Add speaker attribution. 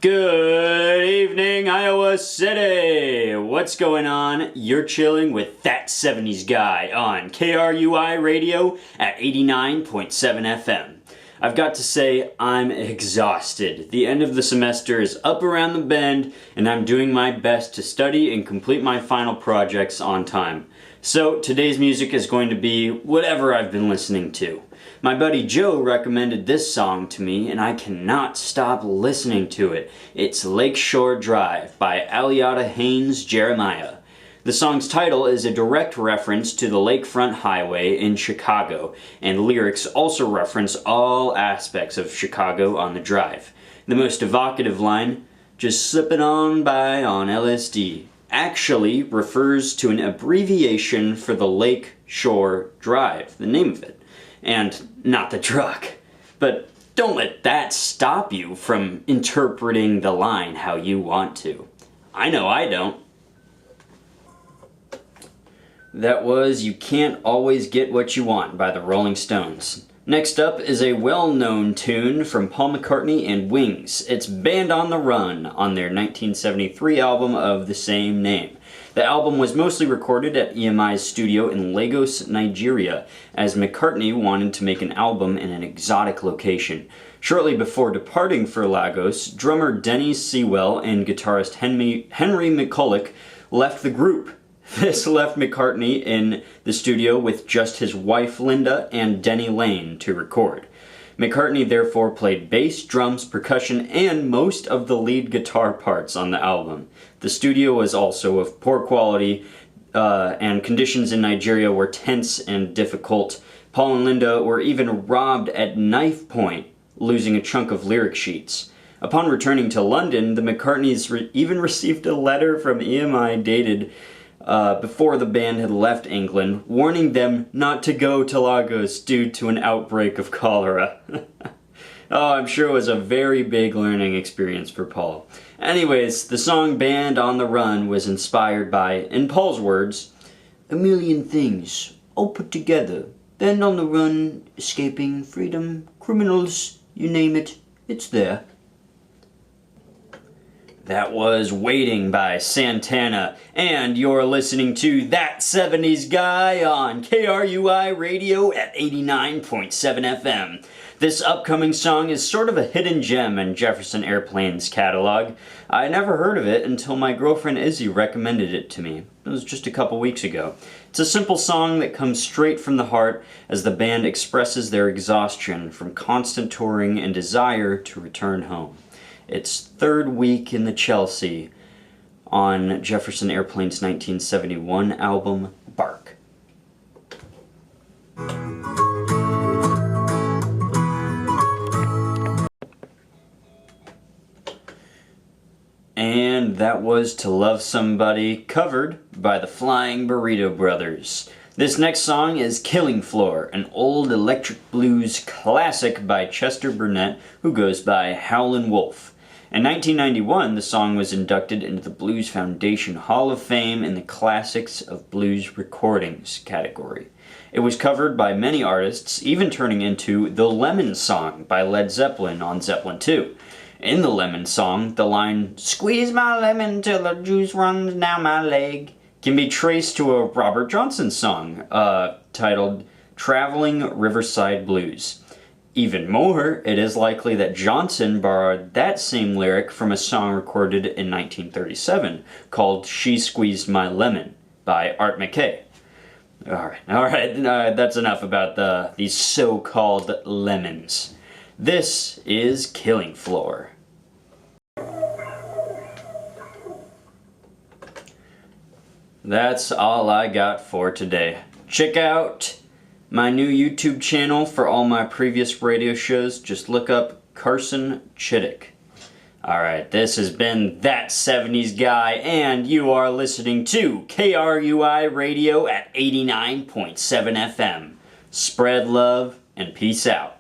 Speaker 1: Good evening, Iowa City! What's going on? You're chilling with That 70s Guy on KRUI Radio at 89.7 FM. I've got to say, I'm exhausted. The end of the semester is up around the bend, and I'm doing my best to study and complete my final projects on time. So, today's music is going to be whatever I've been listening to. My buddy Joe recommended this song to me, and I cannot stop listening to it. It's Lakeshore Drive by Aliata Haynes Jeremiah. The song's title is a direct reference to the Lakefront Highway in Chicago, and lyrics also reference all aspects of Chicago on the drive. The most evocative line, "just slipping on by on LSD," actually refers to an abbreviation for the Lakeshore Drive, the name of it, and not the truck. But don't let that stop you from interpreting the line how you want to. I know I don't. That was "You Can't Always Get What You Want" by the Rolling Stones. Next up is a well-known tune from Paul McCartney and Wings. It's Band on the Run on their 1973 album of the same name. The album was mostly recorded at EMI's studio in Lagos, Nigeria, as McCartney wanted to make an album in an exotic location. Shortly before departing for Lagos, drummer Denny Sewell and guitarist Henry McCulloch left the group. This left McCartney in the studio with just his wife Linda and Denny Lane to record. McCartney therefore played bass, drums, percussion, and most of the lead guitar parts on the album. The studio was also of poor quality, and conditions in Nigeria were tense and difficult. Paul and Linda were even robbed at knife point, losing a chunk of lyric sheets. Upon returning to London, the McCartneys even received a letter from EMI dated before the band had left England, warning them not to go to Lagos due to an outbreak of cholera. Oh, I'm sure it was a very big learning experience for Paul. Anyways, the song Band on the Run was inspired by, in Paul's words, "a million things, all put together. Band on the run, escaping, freedom, criminals, you name it, it's there." That was Waiting by Santana, and you're listening to That 70s Guy on KRUI Radio at 89.7 FM. This upcoming song is sort of a hidden gem in Jefferson Airplane's catalog. I never heard of it until my girlfriend Izzy recommended it to me. It was just a couple weeks ago. It's a simple song that comes straight from the heart as the band expresses their exhaustion from constant touring and desire to return home. Its third week in the Chelsea on Jefferson Airplane's 1971 album, Bark. And that was To Love Somebody, covered by the Flying Burrito Brothers. This next song is Killing Floor, an old electric blues classic by Chester Burnett, who goes by Howlin' Wolf. In 1991, the song was inducted into the Blues Foundation Hall of Fame in the Classics of Blues Recordings category. It was covered by many artists, even turning into the Lemon Song by Led Zeppelin on Zeppelin II. In the Lemon Song, the line, "Squeeze my lemon till the juice runs down my leg," can be traced to a Robert Johnson song titled Traveling Riverside Blues. Even more, it is likely that Johnson borrowed that same lyric from a song recorded in 1937 called She Squeezed My Lemon by Art McKay. Alright, that's enough about these so-called lemons. This is Killing Floor. That's all I got for today. Check out my new YouTube channel for all my previous radio shows. Just look up Carson Chittick. Alright, this has been That 70s Guy, and you are listening to KRUI Radio at 89.7 FM. Spread love and peace out.